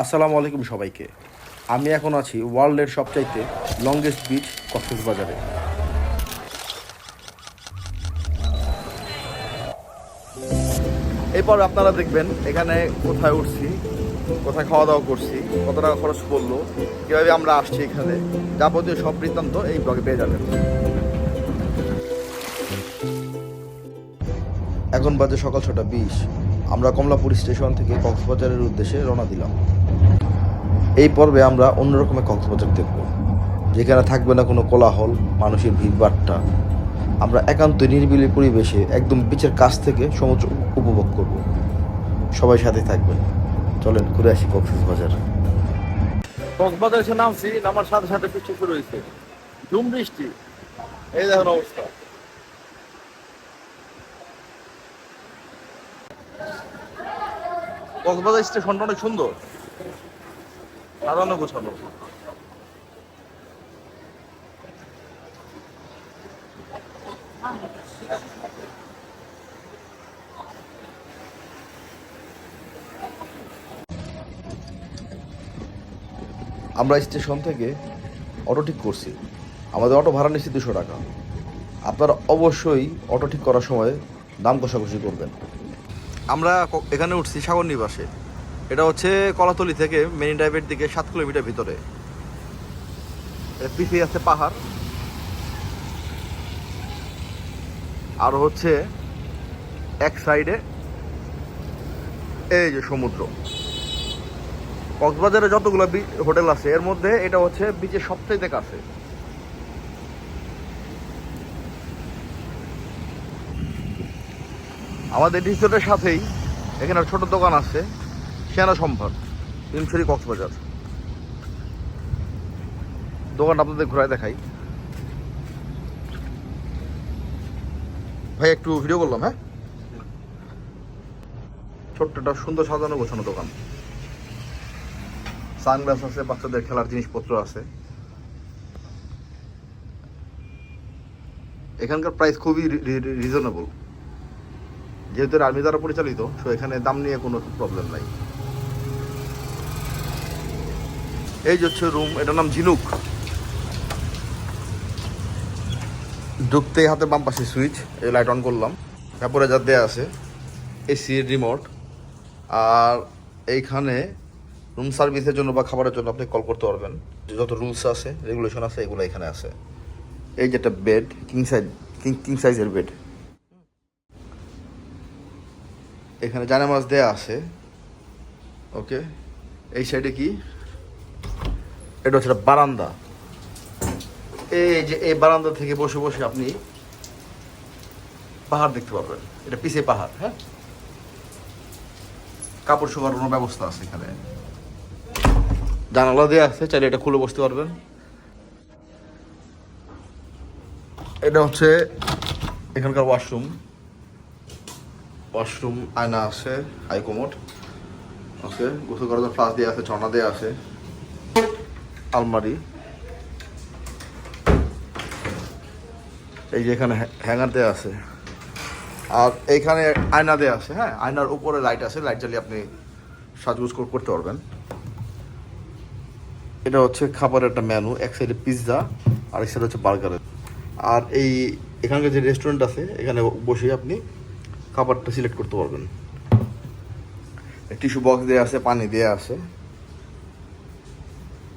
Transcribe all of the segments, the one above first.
আসসালামু আলাইকুম সবাইকে। আমি এখন আছি ওয়ার্ল্ডের সবচাইতে লংগেস্ট বিচ কক্সবাজারে। এরপর আপনারা দেখবেন এখানে কোথায় উঠছি, কোথায় খাওয়া দাওয়া করছি, কত টাকা খরচ পড়লো, কীভাবে আমরা আসছি এখানে, যাবতীয় সব বৃত্তান্ত এই ব্লগে পেয়ে যাবেন। এখন বাজে সকাল 6:20। আমরা কমলাপুর স্টেশন থেকে কক্সবাজারের উদ্দেশ্যে রওনা দিলাম। এই পর্বে আমরা অন্যরকমের কক্সবাজার দেখব, যেখানে থাকবে না কোনো কোলাহল, মানুষের ভিড়ভাট্টা। আমরা একান্ত নিরিবিলি পরিবেশে একদম বিচের কাছ থেকে সমুদ্র উপভোগ করব। সবাই সাথে থাকবেন। চলেন ঘুরে আসি কক্সবাজার। কক্সবাজার এসে নামছি, নামার সাথে সাথে বৃষ্টি শুরু হয়েছে, ঝুম বৃষ্টি। এই দেখুন অবস্থা। কক্সবাজার স্টেশনটা অনেক সুন্দর, সাজানো গোছানো। আমরা স্টেশন থেকে অটো ঠিক করছি। আমাদের অটো ভাড়া নিচ্ছি 200 টাকা। আপনারা অবশ্যই অটো ঠিক করার সময় দাম কষাকষি করবেন। আমরা এখানে উঠছি সাগর নিবাসে। এটা হচ্ছে কলাতলি থেকে মেরিন ড্রাইভের দিকে 7 কিলোমিটার ভিতরে। পিছিয়ে আছে পাহাড়, আর হচ্ছে এক সাইডে এই যে সমুদ্র। কক্সবাজারে যতগুলো হোটেল আছে এর মধ্যে এটা হচ্ছে বিচের সবচাইতে কাছে। আমাদের রিসোর্টের সাথেই এখানে ছোট দোকান আছে, সেনা সম্ভার, হিমছড়ি কক্সবাজার। দোকানটা আপনাদের ঘুরায় দেখাই। ভাই একটু ভিডিও করলাম। হ্যাঁ, ছোট্ট একটা সুন্দর সাজানো গোছানো দোকান। সানগ্লাস আছে, বাচ্চাদের খেলার জিনিসপত্র আছে। এখানকার প্রাইস খুবই রিজনেবল, যেহেতু আর্মি দ্বারা পরিচালিত, সো এখানে দাম নিয়ে কোনো প্রবলেম নাই। এই যে হচ্ছে রুম, এটার নাম ঝিনুক। ঢুকতে হাতে বাম পাশে সুইচ, এই লাইট অন করলাম, তারপরে যা দেয়া আছে এসি রিমোট। আর এইখানে রুম সার্ভিসের জন্য বা খাবারের জন্য আপনি কল করতে পারবেন। যত রুলস আছে, রেগুলেশন আছে, এগুলো এখানে আছে। এই যেটা বেড, কিং সাইজের বেড। এখানে জানামাজ দেয়া আছে। ওকে, এই সাইডে কি, এটা হচ্ছে বারান্দা। এই যে এই বারান্দা থেকে বসে বসে আপনি পাহাড় দেখতে পারবেন। এটা পিছে পাহাড়। হ্যাঁ, কাপড় শুকানোর ব্যবস্থা আছে এখানে, জানালা দেওয়া আছে, চাইলে এটা খুলে বসতে পারবেন। এটা হচ্ছে এখানকার ওয়াশরুম। আয়না আছে, হাই কোমোড। ওকে, গোসল করার জন্য ফ্লাস দেওয়া আছে, ঝর্ণা দেওয়া আছে, আলমারি। এই যে এখানে হ্যাঙ্গার দেওয়া আছে, আর এইখানে আয়না দেওয়া আছে। হ্যাঁ, আয়নার উপরে লাইট আছে, লাইট জ্বালিয়ে আপনি সাজগোজ করতে পারবেন। এটা হচ্ছে খাবারের একটা মেনু, এক সাইডে পিৎজা আর এক সাইডে হচ্ছে বার্গারের। আর এই এখানকার যে রেস্টুরেন্ট আছে, এখানে বসে আপনি খাবারটা সিলেক্ট করতে পারবেন। টিস্যু বক্স দেওয়া আছে, পানি দেওয়া আছে,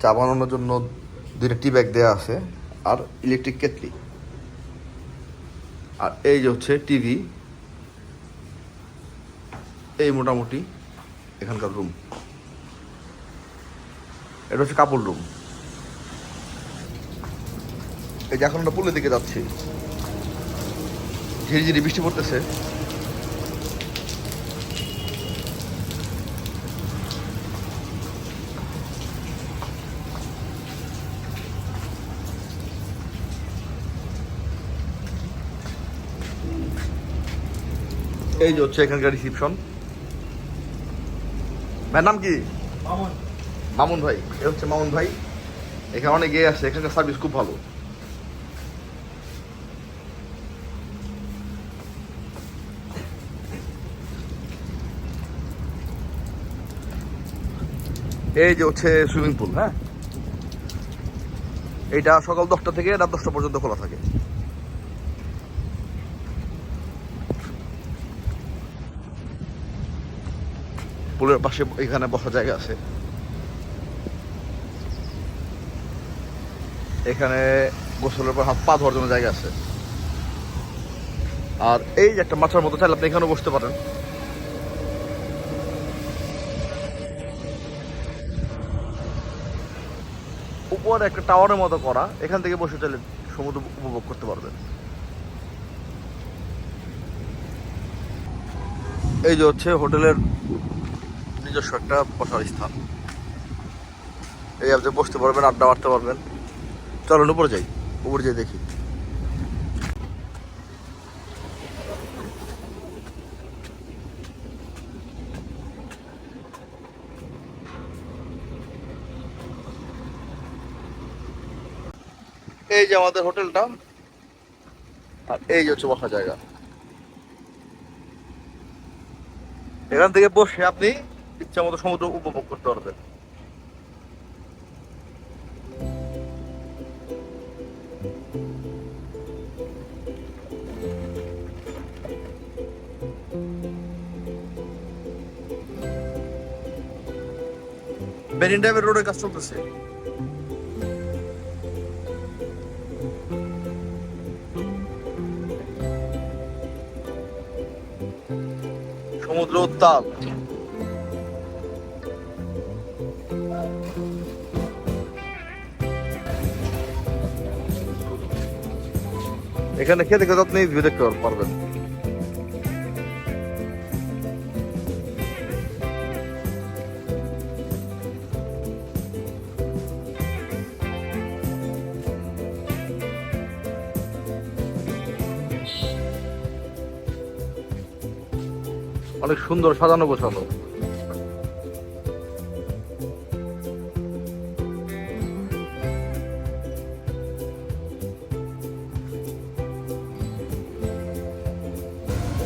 চা বানানোর জন্য 2টা টি ব্যাগ দেওয়া আছে, আর ইলেকট্রিক কেটলি। আর এই যে হচ্ছে টিভি। এই মোটামুটি এখানকার রুম। এটা হচ্ছে কাপড় রুম। এই যে এখন আমরা পুলের দিকে যাচ্ছি, ঝিরিঝিরি বৃষ্টি পড়তেছে। এই যে হচ্ছে এখানকার রিসিপশন। ভাইয়ের নাম কি? মামুন ভাই। এ হচ্ছে মামুন ভাই। এখানে অনেক গিয়ে আসে, এখানকার সার্ভিস খুব ভালো। এই যে হচ্ছে সুইমিং পুল। হ্যাঁ, এইটা সকাল 10টা থেকে রাত 10টা পর্যন্ত খোলা থাকে। পুলের পাশে এখানে বসার জায়গা আছে। এখানে গোসলের পর হাত পা ধোয়ার জন্য জায়গা আছে। আর এই যে একটা মাথার মতো, চাইলে আপনি এখানেও বসতে পারেন। উপরে একটা টাওয়ারের মতো করা, এখান থেকে বসে চাইলে সমুদ্র উপভোগ করতে পারবেন। এই যে হচ্ছে হোটেলের নিজস্ব একটা বসার স্থান। এই আপনি বসতে পারবেন, আড্ডা মারতে পারবেন। চলুন উপরে যাই, উপরে যাই দেখি। এই যে আমাদের হোটেলটা, আর এই যে হচ্ছে বসার জায়গা। এখান থেকে বসে আপনি ইচ্ছা মতো সমুদ্র উপভোগ করতে পারবেন। মেরিন ড্রাইভের রোডের কাজ চলতেছে। সমুদ্র উত্তাল। এখানে খেতে খেতে আপনি ভিউ দেখতে পারবেন। অনেক সুন্দর সাজানো গোছানো।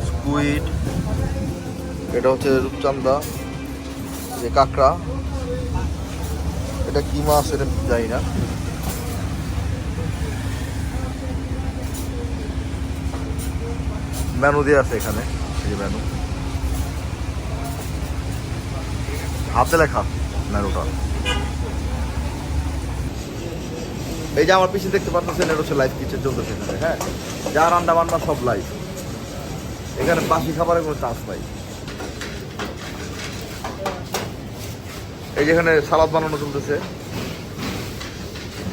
স্কুইড, এটা হচ্ছে রূপচান্দা, যে কাঁকড়া, এটা কি মাছ এটা জানি না। মেনু দিয়ে আছে এখানে, এই যে মেনু, হাতে লেখা মেনুটা। এই যে আমার পিছনে দেখতে পাচ্ছেন, এটা হচ্ছে লাইভ কিচেন চলতেছে এখানে। হ্যাঁ, যা রান্না বান্না সব লাইভ। এখানে বাসি খাবারের কোনো চান্স নাই। এই যেখানে সালাদ বানানো চলতেছে।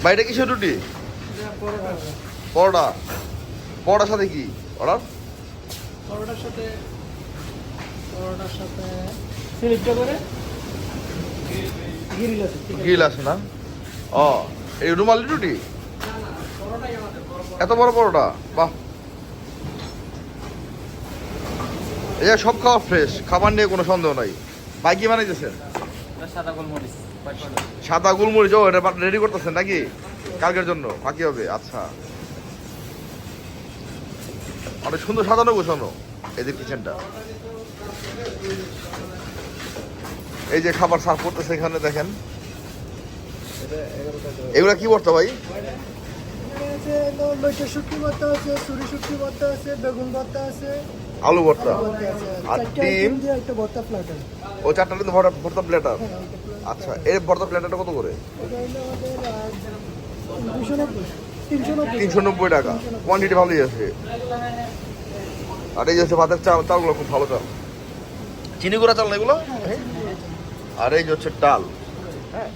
বাইরে কিসের রুটি? পরোটা। পরোটার সাথে কি অর্ডার? পরোটার সাথে সিলিপটা করে গ্রিল আছে না? ও, এই রুমালি রুটি, এত বড় পরোটা, বাহ। এই যে সব খাওয়া ফ্রেশ, খাবার নিয়ে কোনো সন্দেহ নাই। ভাই কি বানাইতেছেন? সাদা গোলমরিচ। ও, এটা রেডি করতেছেন নাকি কালকের জন্য? বাকি হবে, আচ্ছা। অনেক সুন্দর সাজানো গোছানো এই যে কিচেনটা। এই যে খাবার সার্ভ করতেছে এখানে দেখেন। এগুলা কি ভর্তা ভাই? শুটকি ভর্তা আছে, চুরি শুটকি ভর্তা আছে, বেগুন ভর্তা আছে, আলু ভর্তা আর ডিম। একটা ভর্তা প্ল্যাটার। ও, চারটা কিন্তু ভর্তা প্লেটার। আচ্ছা, এর ভর্তা প্লেটারটা কত করে? 390 টাকা। কোয়ান্টিটি ভালোই আছে। আর এই যে হচ্ছে ভাতের চাল, চালগুলো খুব ভালো চাল, চিনি গুঁড়া চাল না এগুলো। আর এই যে হচ্ছে ডাল। হ্যাঁ,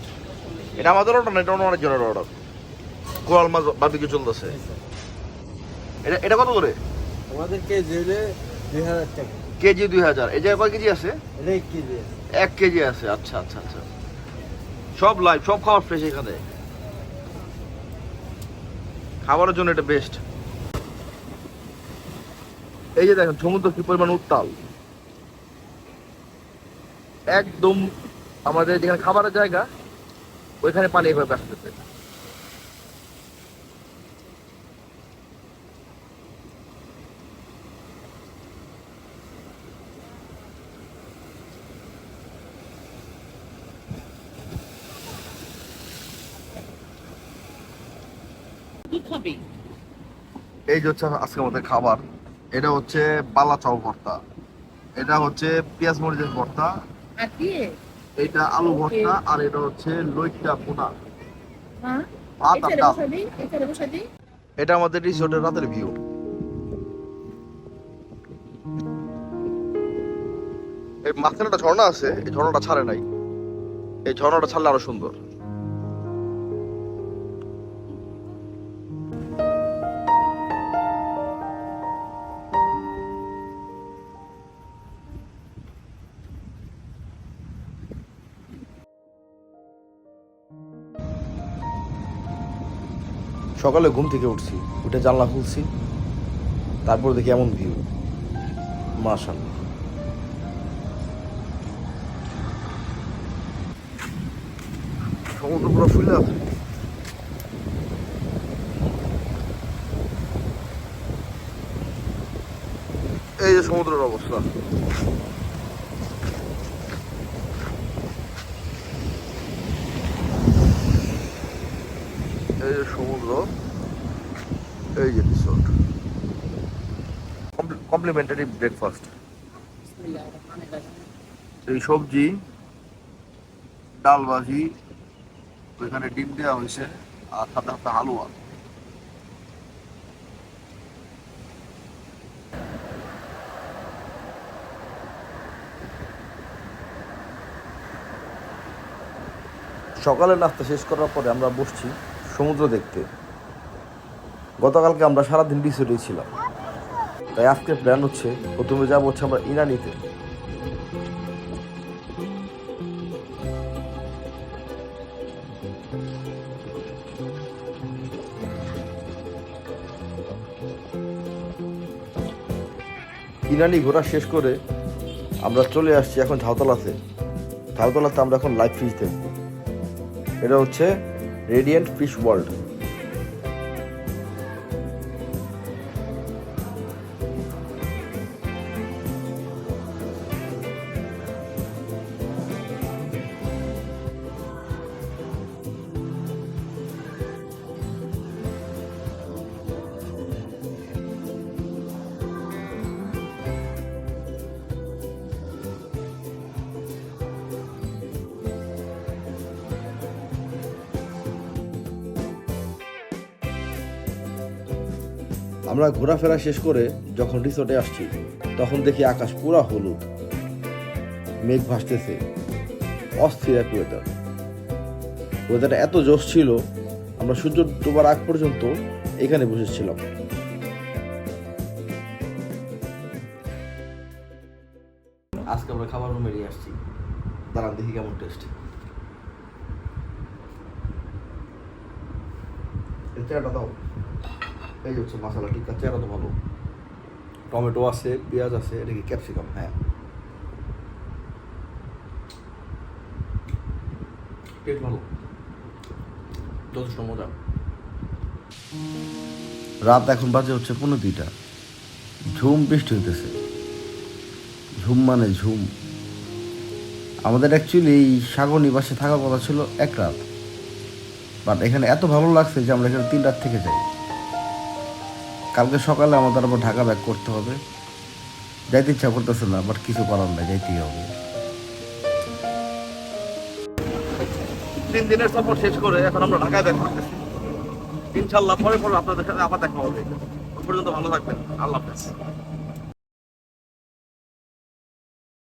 এটা আমাদের অর্ডার না, এটা অনেক জনের অর্ডার। কোরাল মাছ বারবিকিউ চলতেছে। এটা কত করে? আমাদের কেজি হলে 2000 টাকা। কেজি 2000। এই জায়গায় কয় কেজি আছে? 1 কেজি। 1 কেজি আছে। আচ্ছা আচ্ছা আচ্ছা। সব লাইভ, সব খাবার ফ্রেশ এখানে। খাবারের জন্য এটা বেস্ট। এই যে দেখেন সমুদ্র কি পরিমাণ উত্তাল। একদম আমাদের যেখানে খাবারের জায়গা, ওইখানে পানি এভাবে আসতেছে। কি খাবি? এই যে হচ্ছে আজকে আমাদের খাবার। এটা হচ্ছে বালা চাউ ভর্তা, এটা হচ্ছে পেঁয়াজ মরিচের ভর্তা, আর কি? এটা আলু ভর্তা, আর এটা হচ্ছে লইট্টা পোনা, হ্যাঁ, ভাত আর ডাল। এখানে বসে দিই। এটা আমাদের রিসোর্টের রাতের ভিউ। এই মাঝখানে একটা ঝর্ণা আছে, এই ঝর্ণাটা ছাড়ে নাই, এই ঝর্ণাটা ছাড়লে আরো সুন্দর। সকালে ঘুম থেকে উঠছি, উঠে জানলা খুলছি, তারপর দেখি এমন ভিউ, মাশাআল্লাহ। সমুদ্র পুরো ফুলে আছে। এই যে সমুদ্রের অবস্থা, এই যে সমুদ্র, এই যে রিসোর্ট। কমপ্লিমেন্টারি ব্রেকফাস্ট, এই সবজি, ডাল ভাজি, ওইখানে ডিম দেওয়া হয়েছে, আর সাথে সাথে হালুয়া। সকালে নাস্তা শেষ করার পরে আমরা বসছি সমুদ্র দেখতে। গতকালকে আমরা সারাদিন রিসোর্টেই ছিলাম, তাই আজকে প্ল্যান হচ্ছে প্রথমে যাবো হচ্ছে আমরা ইনানিতে। ইনানি ঘোরা শেষ করে আমরা চলে আসছি এখন ঝাউতলাতে। ঝাউতলাতে আমরা এখন লাইভ ফিশ দেখব। এটা হচ্ছে রেডিয়েন্ট ফিশ ওয়ার্ল্ড। আমরা ঘোরাফেরা শেষ করে যখন রিসোর্টে আসছি তখন দেখি আকাশ পুরা হলুদ, মেঘ ভাসতেছে, অস্থির এক ওয়েদার। ওয়েদারটা এত জোশ ছিল, আমরা সূর্য ডোবার আগ পর্যন্ত এখানে বসেছিলাম। আজকে আমরা খাবার রুমে নিয়ে আসছি, দাঁড়ান দেখি কেমন টেস্ট। চেহারাটা দাও, এই হচ্ছে মশলা টিক্কা, চেহারা তো ভালো, টমেটো আছে, পেঁয়াজ আছে, এটা কি ক্যাপসিকাম? হ্যাঁ, পেট ভালো, যথেষ্ট মজা। রাত এখন বাজে হচ্ছে 1:45। ঝুম বৃষ্টি হইতেছে, ঝুম মানে ঝুম। আমাদের অ্যাকচুয়ালি এই সাগর নিবাসে থাকার কথা ছিল 1 রাত, বাট এখানে এত ভালো লাগছে যে আমরা এখানে 3 রাত থেকে যাই। কালকে সকালে আমাদের আবার ঢাকা ব্যাক করতে হবে। যাইতে ইচ্ছা করতেছে না, বাট কিছু করার নাই, যাইতেই হবে। 3 দিনের সফর শেষ করে এখন আমরা ঢাকায় ব্যাক করতেছি। ইনশাআল্লাহ পরে আপনাদের সাথে আবার দেখা হবে। ওই পর্যন্ত ভালো থাকবেন, আল্লাহ হাফেজ।